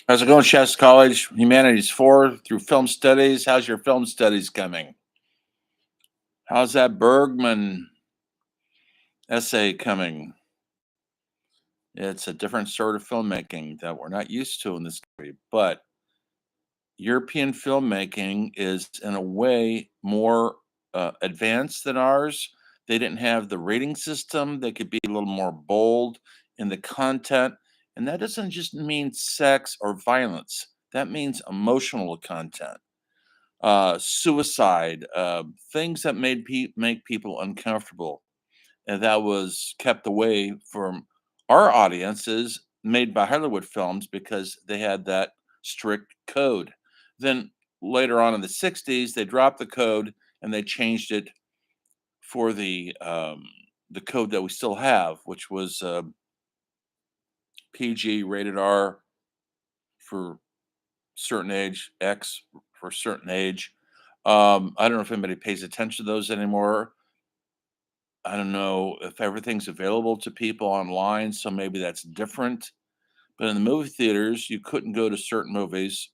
How's it going, Shasta College? Humanities 4 through film studies. How's your film studies coming? How's that Bergman essay coming? It's a different sort of filmmaking that we're not used to in this country, but European filmmaking is, in a way, more advanced than ours. They didn't have the rating system. They could be a little more bold in the content. And that doesn't just mean sex or violence, that means emotional content, suicide, things that make people uncomfortable, and that was kept away from our audiences made by Hollywood films because they had that strict code. Then later on in the '60s, they dropped the code and they changed it for the code that we still have, which was PG, rated R for certain age, X for certain age. I don't know if anybody pays attention to those anymore. I don't know if everything's available to people online, so maybe that's different. But in the movie theaters, you couldn't go to certain movies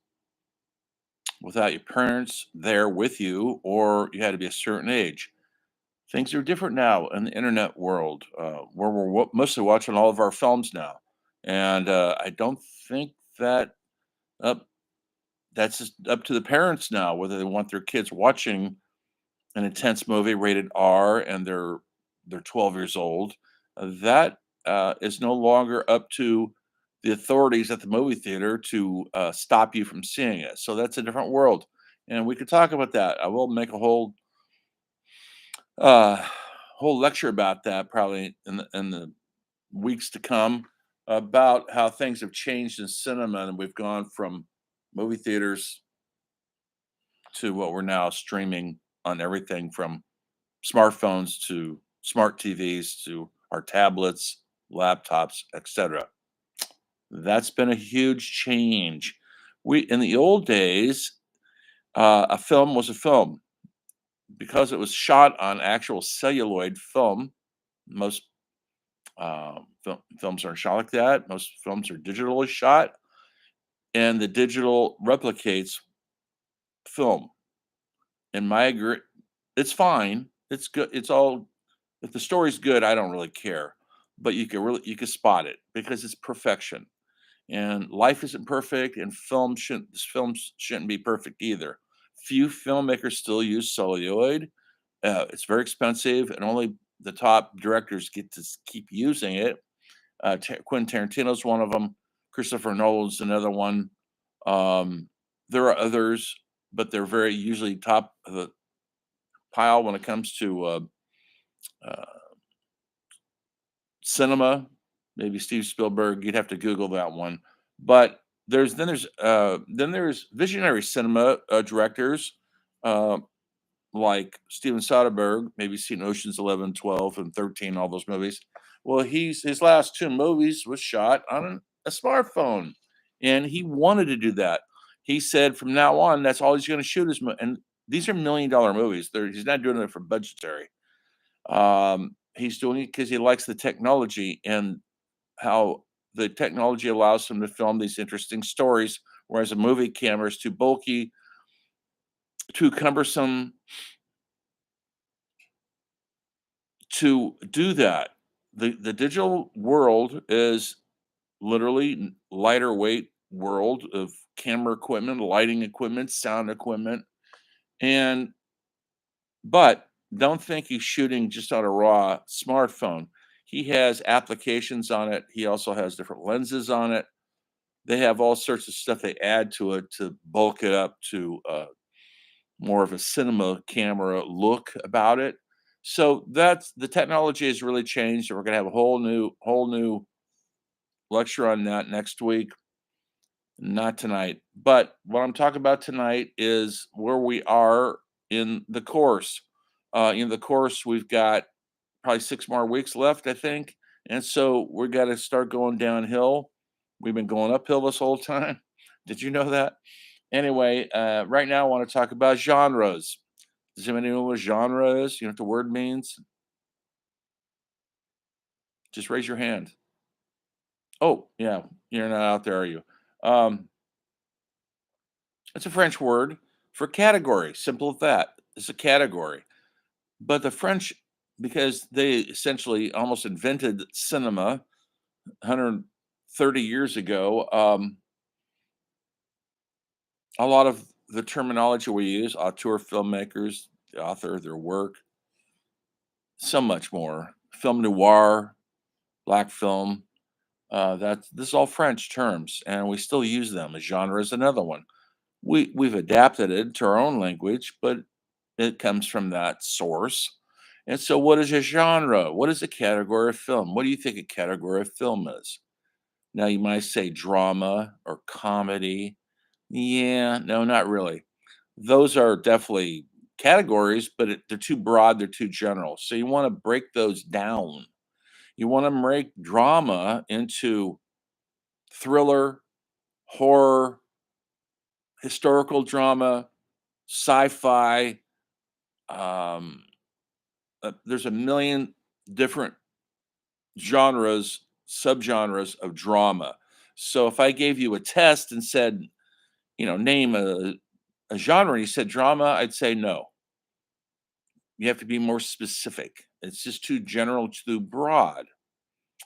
without your parents there with you, or you had to be a certain age. Things are different now in the internet world, where we're mostly watching all of our films now, and I don't think that up that's just up to the parents now whether they want their kids watching an intense movie rated R and they're 12 years old. That is no longer up to the authorities at the movie theater to stop you from seeing it. So that's a different world, and we could talk about that. I will make a uh, whole lecture about that probably in the weeks to come about how things have changed in cinema, and we've gone from movie theaters to what we're now streaming on everything from smartphones to smart TVs to our tablets, laptops, etc. That's been a huge change. We in the old days, a film was a film because it was shot on actual celluloid film. Most films aren't shot like that. Most films are digitally shot, and the digital replicates film. In my agree, it's fine. It's good. It's all if the story's good, I don't really care. But you can spot it because it's perfection. And life isn't perfect, and films shouldn't be perfect either. Few filmmakers still use celluloid. It's very expensive, and only the top directors get to keep using it. Quentin Tarantino's one of them. Christopher Nolan's another one. There are others, but they're very usually top of the pile when it comes to uh, cinema. Maybe Steve Spielberg. You'd have to Google that one. But there's visionary cinema directors uh, like Steven Soderbergh. Maybe seen Ocean's 11, 12, and 13. All those movies. Well, his last two movies was shot on a smartphone, and he wanted to do that. He said from now on, that's all he's going to shoot and these are $1 million movies. He's not doing it for budgetary. He's doing it because he likes the technology and how the technology allows him to film these interesting stories, whereas a movie camera is too bulky, too cumbersome to do that. The digital world is literally lighter weight world of camera equipment, lighting equipment, sound equipment, and but don't think he's shooting just on a raw smartphone. He has applications on it. He also has different lenses on it. They have all sorts of stuff they add to it to bulk it up to more of a cinema camera look about it. So that's the technology has really changed. And we're going to have a whole new lecture on that next week. Not tonight, but what I'm talking about tonight is where we are in the course. In the course, we've got probably 6 more weeks left, I think, and so we're got to start going downhill. We've been going uphill this whole time. Did you know that? Anyway, right now I want to talk about genres. Does anybody know what genre is? You know what the word means? Just raise your hand. Oh, yeah, you're not out there, are you? It's a French word for category. Simple as that. It's a category. But the French, because they essentially almost invented cinema 130 years ago, a lot of the terminology we use, auteur filmmakers, the author of their work, so much more. Film noir, black film, that's this is all French terms, and we still use them. A genre is another one. We've adapted it to our own language, but it comes from that source. And so, what is a genre? What is a category of film? What do you think a category of film is? Now, you might say drama or comedy. Yeah, no, not really. Those are definitely categories, but they're too broad, they're too general. So, you want to break those down. You want to break drama into thriller, horror, historical drama, sci-fi. Um, there's a million different genres, subgenres of drama. So if I gave you a test and said, name a genre, and you said drama, I'd say no. You have to be more specific. It's just too general, too broad.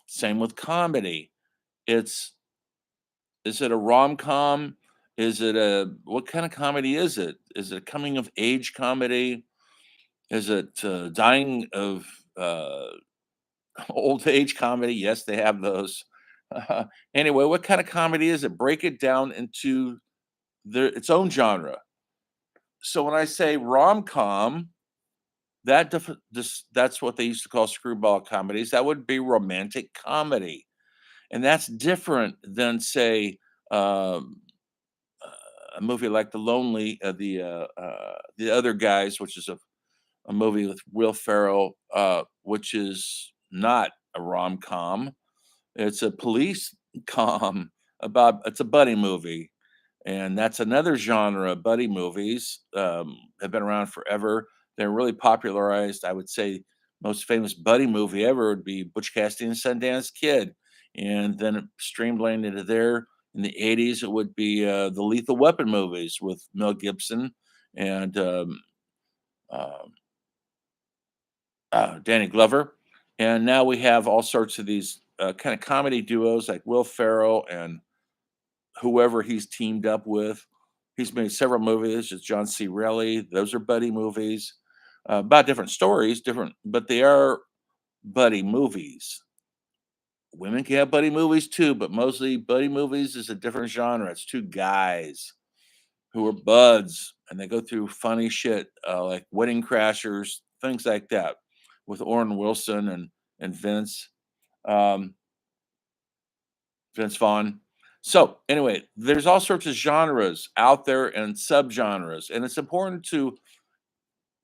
Same with comedy. It's is it a rom-com? Is it a what kind of comedy is it? Is it a coming of age comedy? Is it dying of old age comedy? Yes, they have those. Anyway, what kind of comedy is it? Break it down into its own genre. So when I say rom-com, that's what they used to call screwball comedies. That would be romantic comedy, and that's different than say um, a movie like the other guys, which is a movie with Will Ferrell, which is not a rom com. It's a police com about it's a buddy movie, and that's another genre. Buddy movies have been around forever. They're really popularized. I would say most famous buddy movie ever would be Butch Cassidy and Sundance Kid, and then it streamlined into there. In the '80s, it would be the Lethal Weapon movies with Mel Gibson and um, Danny Glover, and now we have all sorts of these kind of comedy duos like Will Ferrell and whoever he's teamed up with. He's made several movies. It's John C. Reilly. Those are buddy movies about different stories, different, but they are buddy movies. Women can have buddy movies too, but mostly buddy movies is a different genre. It's two guys who are buds and they go through funny shit like Wedding Crashers, things like that, with Oren Wilson and um, Vince Vaughn. So anyway, there's all sorts of genres out there and subgenres, and it's important to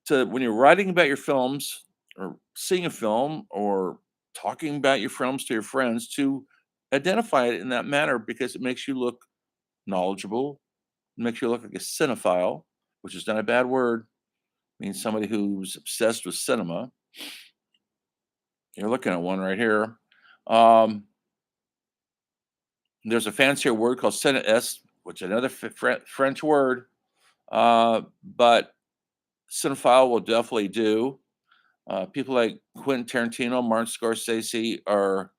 when you're writing about your films or seeing a film or talking about your films to your friends to identify it in that manner because it makes you look knowledgeable, makes you look like a cinephile, which is not a bad word. It means somebody who's obsessed with cinema. You're looking at one right here. Um, there's a fancier word called cineast, which is another French word, but cinephile will definitely do. People like Quentin Tarantino, Martin Scorsese, or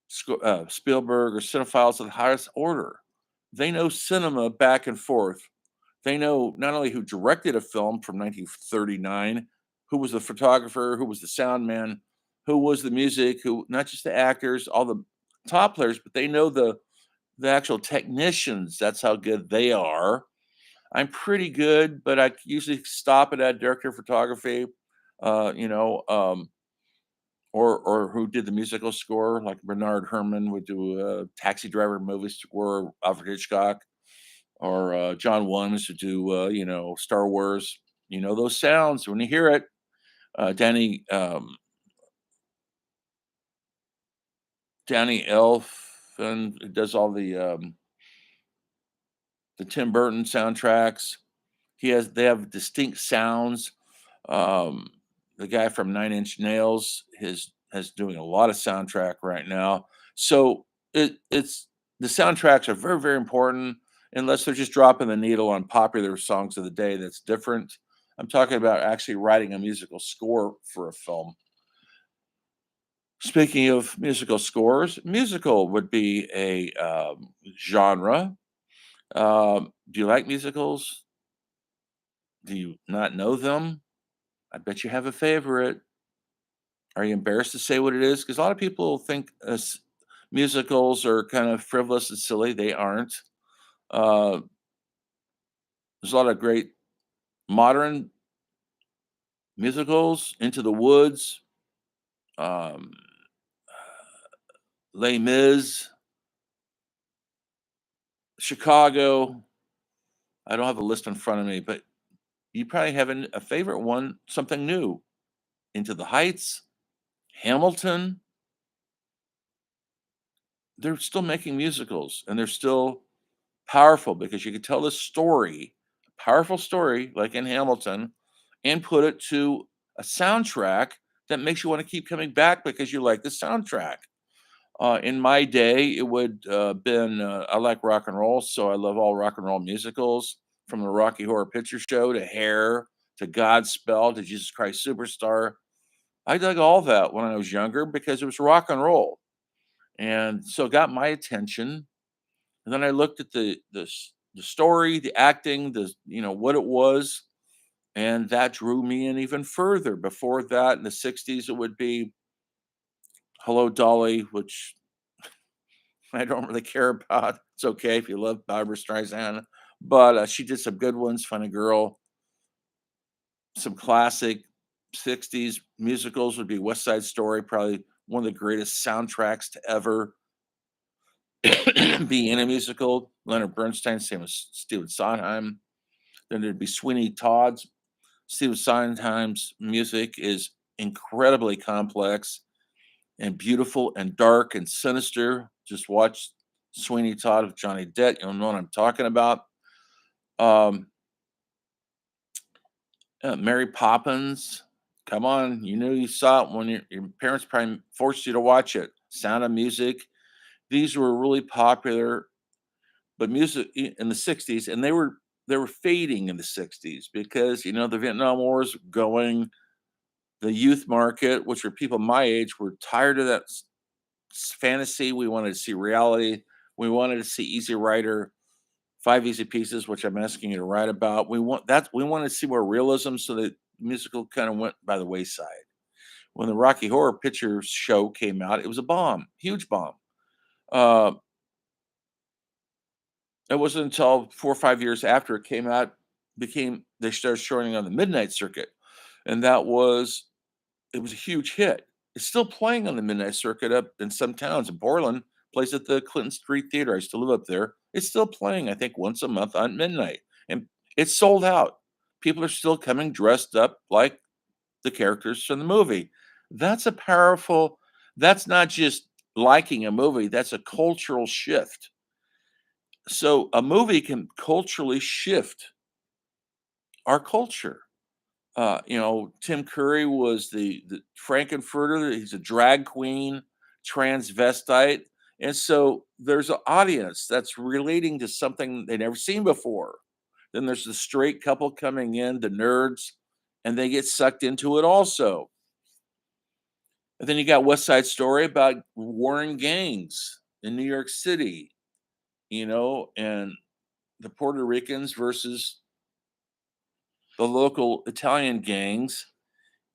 Spielberg, or cinephiles of the highest order. They know cinema back and forth. They know not only who directed a film from 1939, who was the photographer, who was the sound man, who was the music, who not just the actors, all the top players, but they know the actual technicians. That's how good they are. I'm pretty good, but I usually stop at that director of photography, uh, you know, um, or who did the musical score, like Bernard Herrmann would do a Taxi Driver movie score, Alfred Hitchcock, or John Williams would do, Star Wars. You know those sounds when you hear it. Danny Elfman does all the Tim Burton soundtracks. They have distinct sounds. Um, the guy from Nine Inch Nails has doing a lot of soundtrack right now. So it's the soundtracks are very, very important. unless they're just dropping the needle on popular songs of the day. That's different. I'm talking about actually writing a musical score for a film. Speaking of musical scores, musical would be a genre. Do you like musicals? Do you not know them? I bet you have a favorite. Are you embarrassed to say what it is? Because a lot of people think musicals are kind of frivolous and silly. They aren't. Uh, there's a lot of great modern musicals. Into the Woods, um, Les Mis, Chicago. I don't have a list in front of me, but you probably have a favorite one, something new. Into the Heights, Hamilton. They're still making musicals, and they're still powerful because you could tell this story, a powerful story like in Hamilton, and put it to a soundtrack that makes you want to keep coming back because you like the soundtrack. In my day, it would been I like rock and roll, so I love all rock and roll musicals, from the Rocky Horror Picture Show to Hair to Godspell to Jesus Christ Superstar. I dug all that when I was younger because it was rock and roll, and so it got my attention. And then I looked at the story, the acting, what it was, and that drew me in even further. Before that, in the '60s, it would be Hello Dolly, which I don't really care about. It's okay if you love Barbara Streisand, but she did some good ones. Funny Girl, some classic '60s musicals would be West Side Story, probably one of the greatest soundtracks to ever be in a musical. Leonard Bernstein, same as Stephen Sondheim. Then there'd be Sweeney Todd's. Stephen Sondheim's music is incredibly complex and beautiful and dark and sinister. Just watch Sweeney Todd with Johnny Depp. You'll know what I'm talking about. Um, Mary Poppins. Come on, you knew you saw it when your parents probably forced you to watch it. Sound of Music. These were really popular, but music in the '60s, and they were fading in the '60s because the Vietnam War was going. The youth market, which are people my age, were tired of that fantasy. We wanted to see reality. We wanted to see Easy Rider, Five Easy Pieces, which I'm asking you to write about. We wanted to see more realism, so that musical kind of went by the wayside. When the Rocky Horror Picture Show came out, it was a bomb, huge bomb. Uh, it wasn't until 4 or 5 years after it came out became they started showing it on the midnight circuit, and it was a huge hit. It's still playing on the midnight circuit up in some towns. In Portland, plays at the Clinton Street Theater. I used to live up there. It's still playing, I think, once a month on midnight, and it's sold out. People are still coming dressed up like the characters from the movie. That's a powerful. That's not just liking a movie. That's a cultural shift. So a movie can culturally shift our culture. Tim Curry was the Frankenfurter. He's a drag queen, transvestite, and so there's an audience that's relating to something they never seen before. Then there's the straight couple coming in, the nerds, and they get sucked into it also. And then you got West Side Story about warring gangs in New York City, and the Puerto Ricans versus the local Italian gangs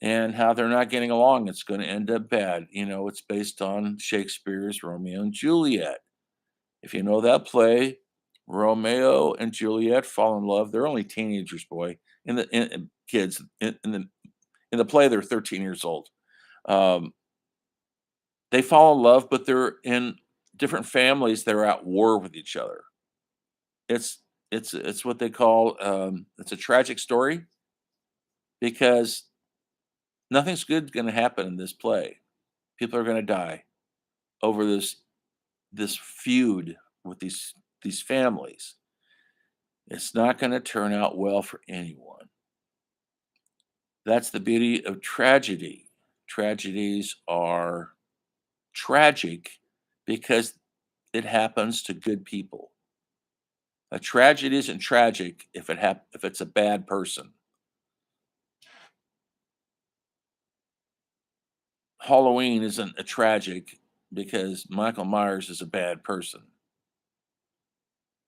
and how they're not getting along. It's going to end up bad. It's based on Shakespeare's Romeo and Juliet. If you know that play, Romeo and Juliet fall in love. They're only teenagers, boy. Kids in the play, they're 13 years old. Um, they fall in love, but they're in different families. They're at war with each other. It's it's what they call it's a tragic story because nothing's good going to happen in this play. People are going to die over this feud with these families. It's not going to turn out well for anyone. That's the beauty of tragedy. Tragedies are tragic because it happens to good people. A tragedy isn't tragic if it's a bad person. Halloween isn't a tragic because Michael Myers is a bad person.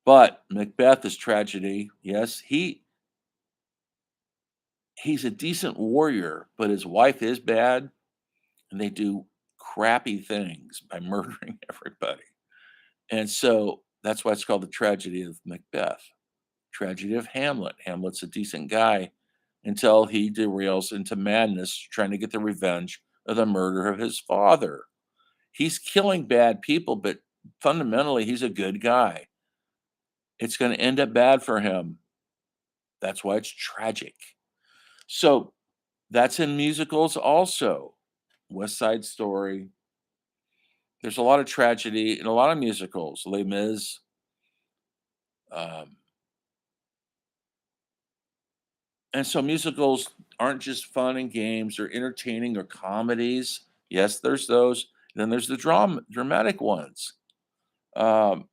But Macbeth is tragedy. Yes, he's a decent warrior, but his wife is bad, and they do crappy things by murdering everybody. And so that's why it's called the tragedy of Macbeth. Tragedy of Hamlet. Hamlet's a decent guy until he derails into madness trying to get the revenge of the murder of his father. He's killing bad people, but fundamentally, he's a good guy. It's going to end up bad for him. That's why it's tragic. So that's in musicals also. West Side Story. There's a lot of tragedy in a lot of musicals. Les Mis. Um, and so musicals aren't just fun and games or entertaining or comedies. Yes, there's those. Then there's the dramatic ones. Um,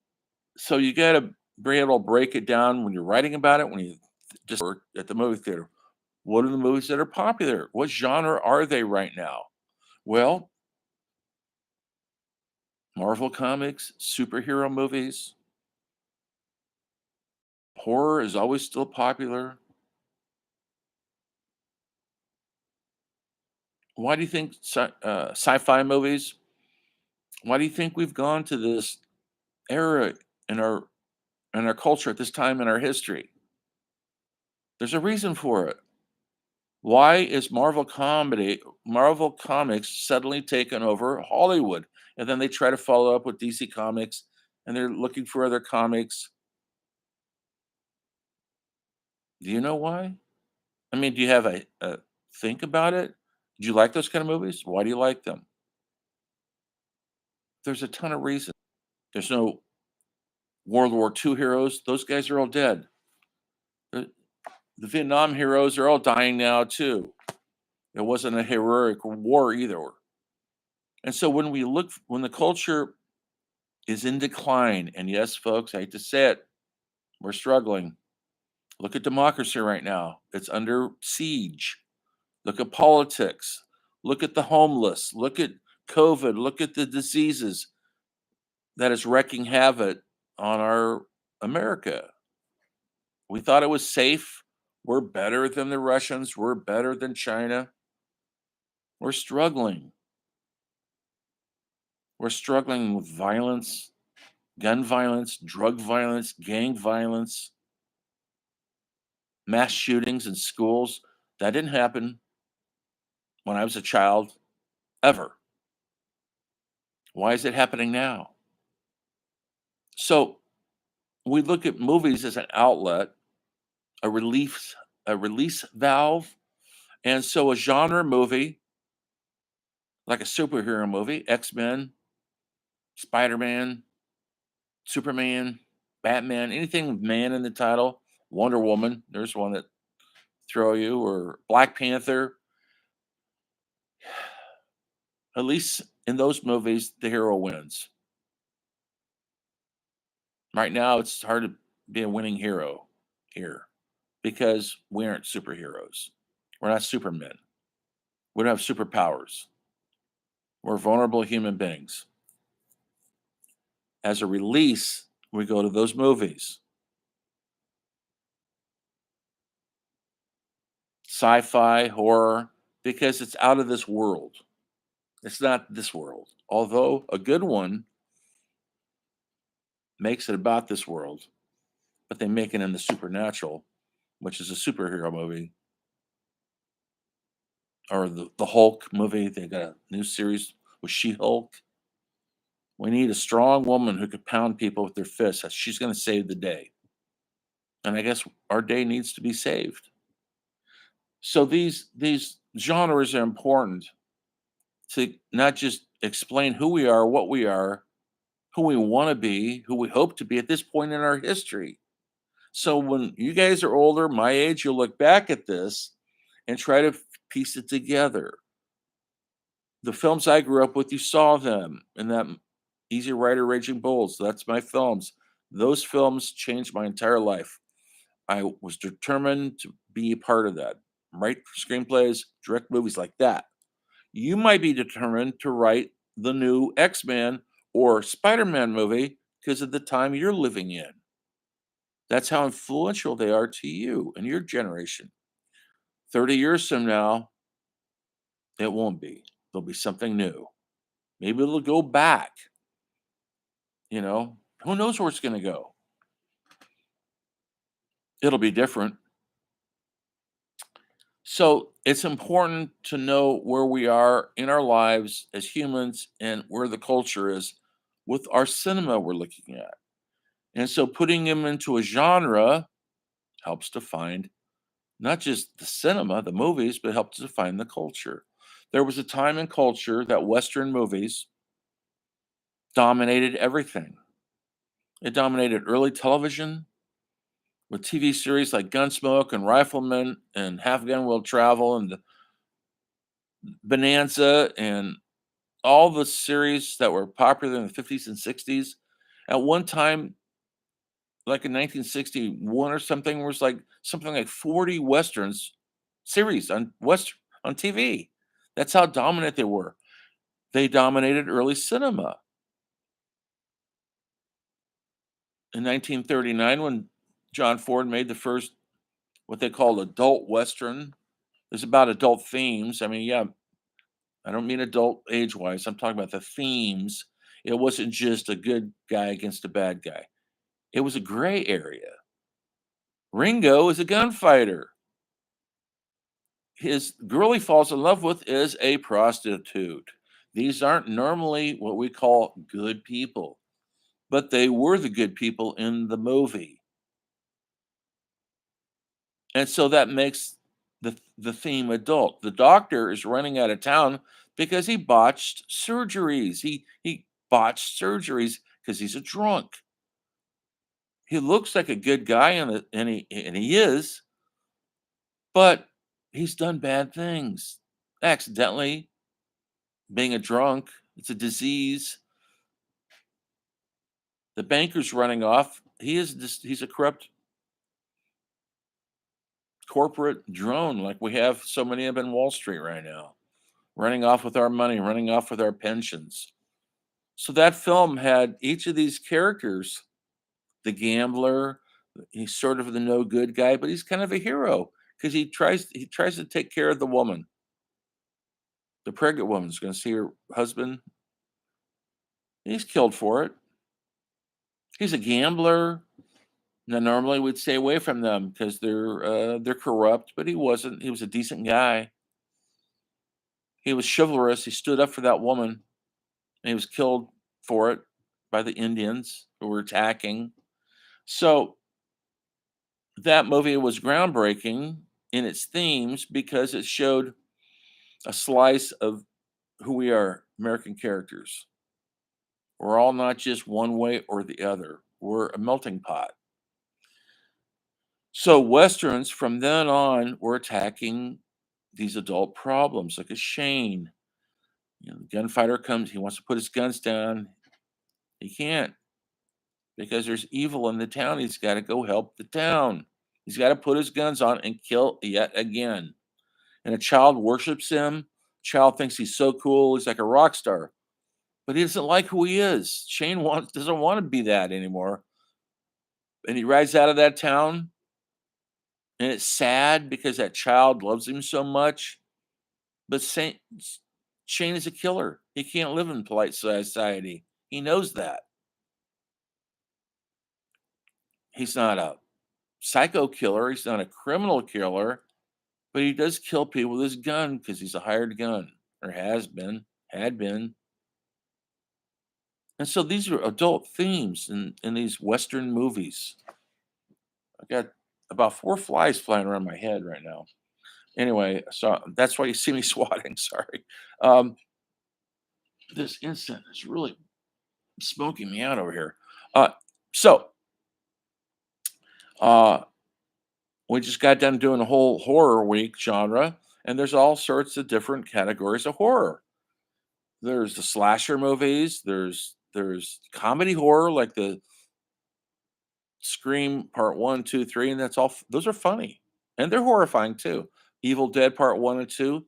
so you got to be able to break it down when you're writing about it, when you just or at the movie theater. What are the movies that are popular? What genre are they right now? Well, Marvel Comics, superhero movies, horror is always still popular. Why do you think sci-fi movies? Why do you think we've gone to this era in our culture at this time in our history? There's a reason for it. Why is Marvel Comics suddenly taken over Hollywood? And then they try to follow up with DC Comics and they're looking for other comics. Do you know why? I mean, do you have a think about it? Do you like those kind of movies? Why do you like them? There's a ton of reasons. There's no World War II heroes. Those guys are all dead. The, the Vietnam heroes are all dying now too. It wasn't a heroic war either. And so when the culture is in decline, and yes, folks, I hate to say it, we're struggling. Look at democracy right now. It's under siege. Look at politics. Look at the homeless. Look at COVID. Look at the diseases that is wreaking havoc on our America. We thought it was safe. We're better than the Russians. We're better than China. We're struggling. We're struggling with violence, gun violence, drug violence, gang violence, mass shootings in schools. That didn't happen when I was a child, ever. Why is it happening now? So we look at movies as an outlet, a release valve. And so a genre movie, like a superhero movie, X-Men, Spider-Man, Superman, Batman, anything with man in the title, Wonder Woman, there's one that throw you, or Black Panther. At least in those movies, the hero wins. Right now, it's hard to be a winning hero here because we aren't superheroes. We're not supermen. We don't have superpowers. We're vulnerable human beings. As a release, we go to those movies. Sci-fi, horror, because it's out of this world. It's not this world. Although a good one makes it about this world, but they make it in the supernatural, which is a superhero movie, or the Hulk movie. They got a new series with She-Hulk. We need a strong woman who could pound people with their fists. She's going to save the day. And I guess our day needs to be saved. So these genres are important to not just explain who we are, what we are, who we want to be, who we hope to be at this point in our history. So when you guys are older, my age, you'll look back at this and try to piece it together. The films I grew up with, you saw them in that Easy Rider, Raging Bulls. That's my films. Those films changed my entire life. I was determined to be a part of that. Write screenplays, direct movies like that. You might be determined to write the new X-Men or Spider-Man movie because of the time you're living in. That's how influential they are to you and your generation. 30 years from now, it won't be. There'll be something new. Maybe it'll go back, you know? Who knows where it's gonna go? It'll be different. So, it's important to know where we are in our lives as humans and where the culture is with our cinema we're looking at. And so putting them into a genre helps define not just the cinema, the movies, but helps define the culture. There was a time in culture that Western movies dominated everything. It dominated early television with TV series like Gunsmoke and Rifleman and Half Gun Will Travel and Bonanza and all the series that were popular in the 50s and 60s. At one time, like in 1961 or something, was like something like 40 westerns series on TV. That's how dominant they were. They dominated early cinema. In 1939, when John Ford made the first what they called adult western, it's about adult themes. I mean, yeah, I don't mean adult age wise. I'm talking about the themes. It wasn't just a good guy against a bad guy. It was a gray area. Ringo is a gunfighter. His girl he falls in love with is a prostitute. These aren't normally what we call good people, but they were the good people in the movie. And so that makes the theme adult. The doctor is running out of town because he botched surgeries. He botched surgeries because he's a drunk. He looks like a good guy and he is, but he's done bad things. Accidentally being a drunk, it's a disease. The banker's running off. He's a corrupt corporate drone like we have so many of in Wall Street right now, running off with our money, running off with our pensions. So that film had each of these characters, the gambler, he's sort of the no good guy, but he's kind of a hero because he tries to take care of the woman. The pregnant woman's going to see her husband. He's killed for it. He's a gambler. Now, normally we'd stay away from them because they're corrupt, but he wasn't. He was a decent guy. He was chivalrous. He stood up for that woman, and he was killed for it by the Indians who were attacking. So that movie was groundbreaking in its themes because it showed a slice of who we are, American characters. We're all not just one way or the other. We're a melting pot. So westerns from then on were attacking these adult problems, like a Shane. The gunfighter comes, he wants to put his guns down. He can't because there's evil in the town. He's got to go help the town. He's got to put his guns on and kill yet again. And a child worships him. Child thinks he's so cool. He's like a rock star, but he doesn't like who he is. Shane doesn't want to be that anymore. And he rides out of that town, and it's sad because that child loves him so much. But Shane is a killer. He can't live in polite society. He knows that. He's not a psycho killer. He's not a criminal killer, but he does kill people with his gun because he's a hired gun or had been. And so these are adult themes in these Western movies. I got about four flies flying around my head right now. Anyway, so that's why you see me swatting. Sorry. Um, this incense is really smoking me out over here. Uh, so uh, we just got done doing a whole horror week genre, and there's all sorts of different categories of horror. There's the slasher movies. There's comedy horror like the Scream Part 1, 2, 3, and that's all those are funny, and they're horrifying too. Evil Dead Part 1 and 2,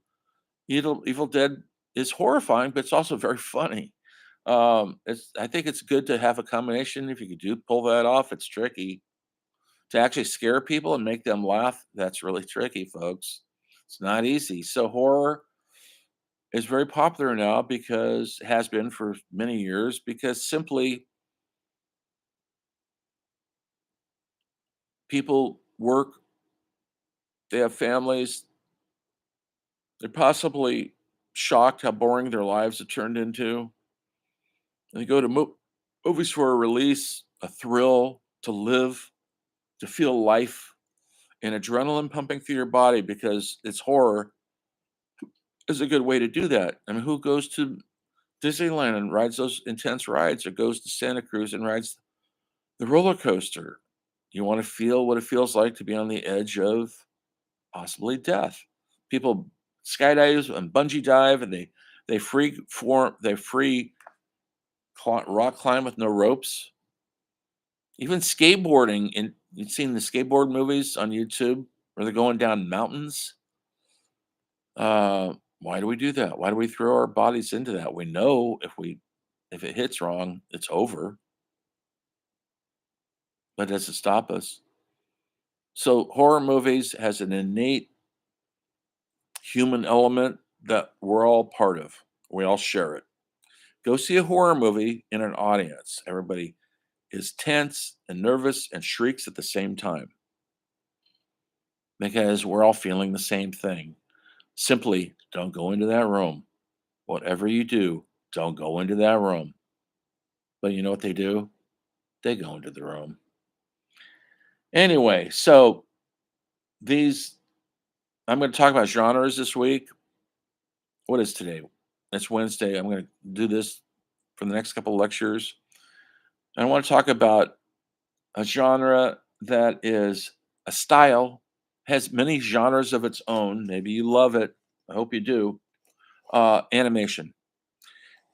Evil Dead is horrifying, but it's also very funny. It's I think it's good to have a combination. If you could do pull that off, it's tricky. To actually scare people and make them laugh, that's really tricky, folks. It's not easy. So horror is very popular now because has been for many years because simply people work, they have families, they're possibly shocked how boring their lives have turned into. And they go to movies for a release, a thrill, to live, to feel life, and adrenaline pumping through your body because it's horror is a good way to do that. I mean, who goes to Disneyland and rides those intense rides or goes to Santa Cruz and rides the roller coaster? You want to feel what it feels like to be on the edge of possibly death. People skydive and bungee dive and they free rock climb with no ropes. Even skateboarding, and you've seen the skateboard movies on YouTube where they're going down mountains. Why do we do that? Why do we throw our bodies into that? We know if it hits wrong, it's over, but does it stop us? So horror movies has an innate human element that we're all part of. We all share it. Go see a horror movie in an audience. Everybody is tense and nervous and shrieks at the same time because we're all feeling the same thing. Simply don't go into that room. Whatever you do, don't go into that room. But you know what they do? They go into the room. Anyway, so these I'm going to talk about genres this week. What is today? It's Wednesday. I'm going to do this for the next couple of lectures. I want to talk about a genre that is a style, has many genres of its own. Maybe you love it. I hope you do. Animation.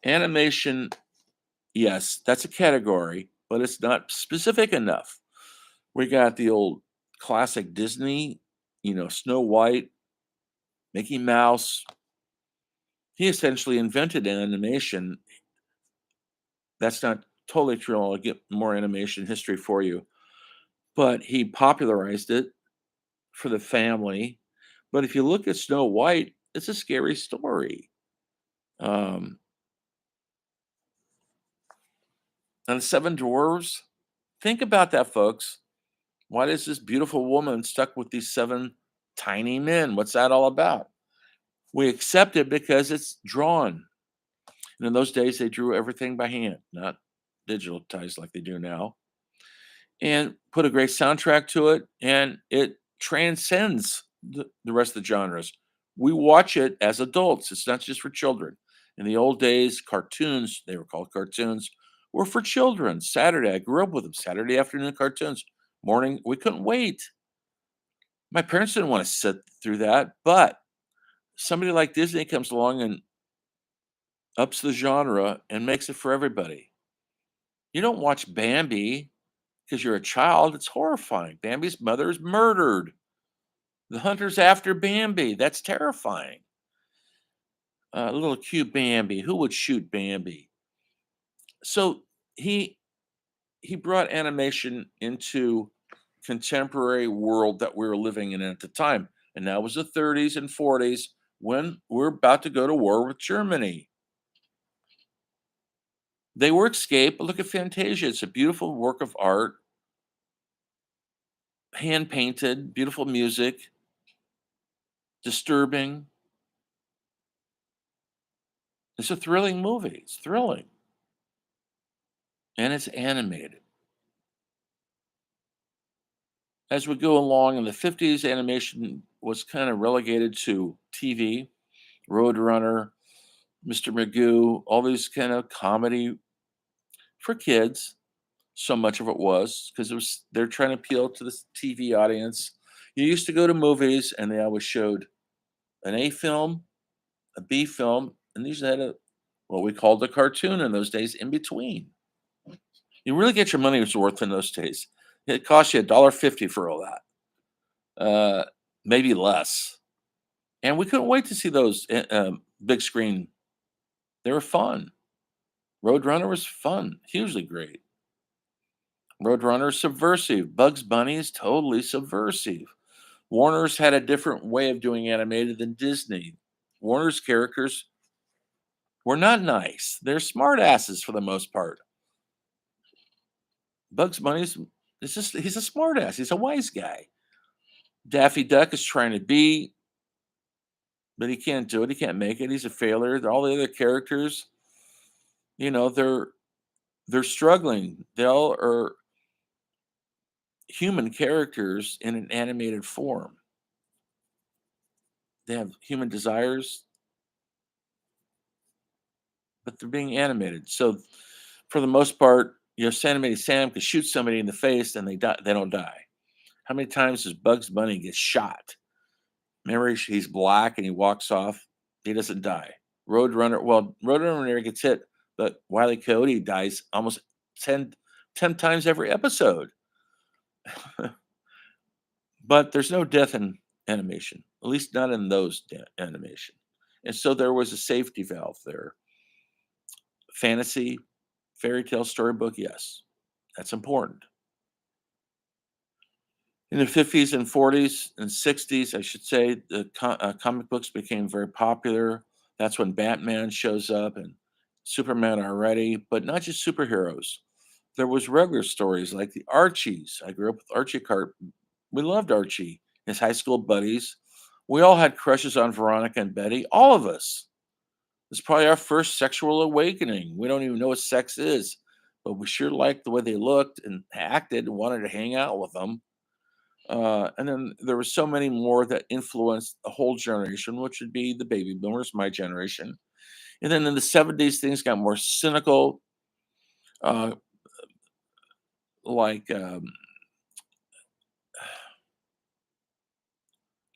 Animation, yes, that's a category, but it's not specific enough. We got the old classic Disney, Snow White, Mickey Mouse. He essentially invented animation. That's not totally true. I'll get more animation history for you. But he popularized it for the family. But if you look at Snow White, it's a scary story. Um, and the Seven Dwarves, think about that, folks. Why is this beautiful woman stuck with these seven tiny men? What's that all about? We accept it because it's drawn. And in those days, they drew everything by hand, not digitalized like they do now, and put a great soundtrack to it. And it transcends the rest of the genres. We watch it as adults, it's not just for children. In the old days, cartoons, they were called cartoons, were for children. Saturday, I grew up with them. Saturday afternoon cartoons. Morning, we couldn't wait. My parents didn't want to sit through that, but somebody like Disney comes along and ups the genre and makes it for everybody. You don't watch Bambi because you're a child. It's horrifying. Bambi's mother is murdered. The hunter's after Bambi. That's terrifying. Little cute Bambi. Who would shoot Bambi? So he he brought animation into contemporary world that we were living in at the time, and that was the 30s and 40s when we're about to go to war with Germany. They were escape. Look at Fantasia. It's a beautiful work of art, hand painted, beautiful music, disturbing. It's a thrilling movie. It's thrilling. And it's animated. As we go along in the 50s, animation was kind of relegated to TV, Roadrunner, Mr. Magoo, all these kind of comedy for kids. So much of it was because they're trying to appeal to the TV audience. You used to go to movies and they always showed an A film, a B film, and these had a what we called a cartoon in those days in between. You really get your money's worth in those days. It cost you $1.50 for all that, maybe less. And we couldn't wait to see those big screen. They were fun. Roadrunner was fun, hugely great. Roadrunner is subversive. Bugs Bunny is totally subversive. Warner's had a different way of doing animated than Disney. Warner's characters were not nice. They're smart asses for the most part. Bugs Bunny's is just he's a smart ass. He's a wise guy. Daffy Duck is trying to be, but he can't do it. He can't make it. He's a failure. All the other characters, they're struggling. They all are human characters in an animated form. They have human desires, but they're being animated. So for the most part, Yosemite Sam could shoot somebody in the face and they don't die. How many times does Bugs Bunny get shot? Remember, he's black and he walks off. He doesn't die. Roadrunner never gets hit, but Wile E. Coyote dies almost 10 times every episode. But there's no death in animation, at least not in those animation. And so there was a safety valve there. Fantasy, fairy tale, storybook, yes, that's important. In the 50s and 40s and 60s, I should say, the comic books became very popular. That's when Batman shows up and Superman already, but not just superheroes. There was regular stories like the Archies. I grew up with Archie Cart. We loved Archie, his high school buddies. We all had crushes on Veronica and Betty, all of us. It's probably our first sexual awakening. We don't even know what sex is, but we sure liked the way they looked and acted and wanted to hang out with them. And then there were so many more that influenced the whole generation, which would be the baby boomers, my generation. And then in the 70s, things got more cynical, uh, like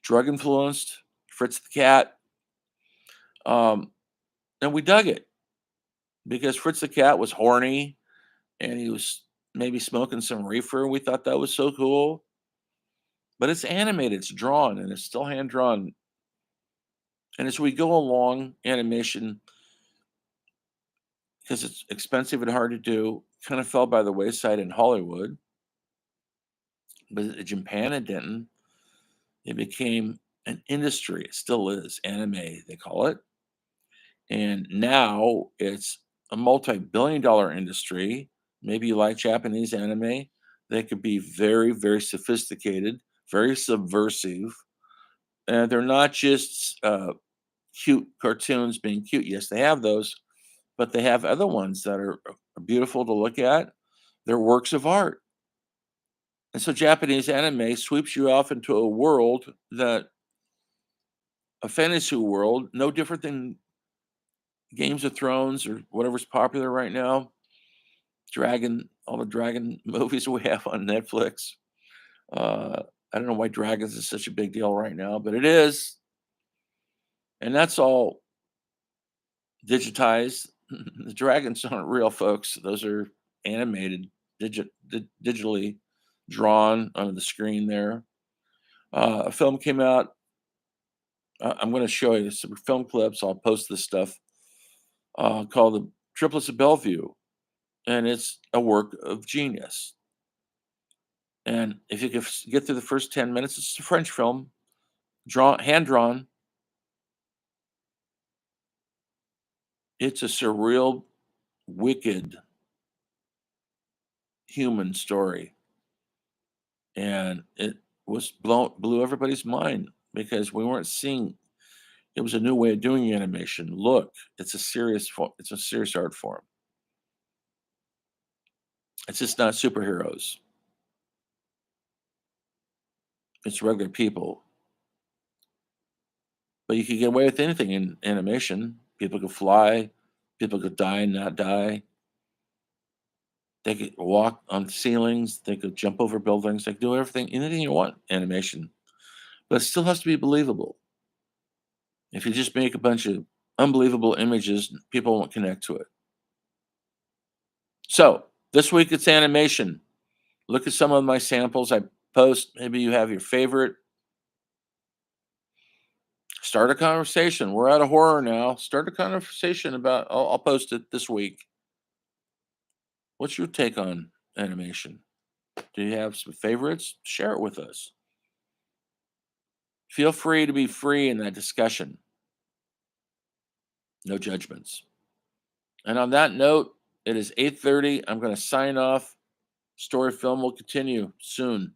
drug influenced, Fritz the Cat. Um, and we dug it because Fritz the Cat was horny and he was maybe smoking some reefer. And we thought that was so cool. But it's animated, it's drawn, and it's still hand drawn. And as we go along, animation, because it's expensive and hard to do, kind of fell by the wayside in Hollywood. But in Japan and Denton, it became an industry. It still is anime, they call it. And now it's a multi-billion-dollar industry. Maybe you like Japanese anime. They could be very, very sophisticated, very subversive. And they're not just cute cartoons being cute. Yes, they have those, but they have other ones that are beautiful to look at. They're works of art. And so Japanese anime sweeps you off into a world that a fantasy world, no different than Games of Thrones or whatever's popular right now. All the dragon movies we have on Netflix. I don't know why dragons is such a big deal right now, but it is. And that's all digitized. The dragons aren't real, folks. Those are animated, digitally drawn on the screen there. A film came out. I'm going to show you some film clips. I'll post this stuff called The Triplets of Bellevue, and it's a work of genius. And if you could get through the first 10 minutes, it's a French film, hand drawn. It's a surreal, wicked human story. And it blew everybody's mind because we weren't seeing it was a new way of doing animation. Look, it's a it's a serious art form. It's just not superheroes. It's regular people. But you can get away with anything in animation. People could fly, people could die and not die. They could walk on ceilings, they could jump over buildings, they could do everything, anything you want, animation. But it still has to be believable. If you just make a bunch of unbelievable images, people won't connect to it. So this week it's animation. Look at some of my samples I post. Maybe you have your favorite. Start a conversation. We're out of horror now. Start a conversation about. I'll post it this week. What's your take on animation? Do you have some favorites? Share it with us. Feel free to be free in that discussion. No judgments. And on that note, it is 8:30. I'm going to sign off. Story Film will continue soon.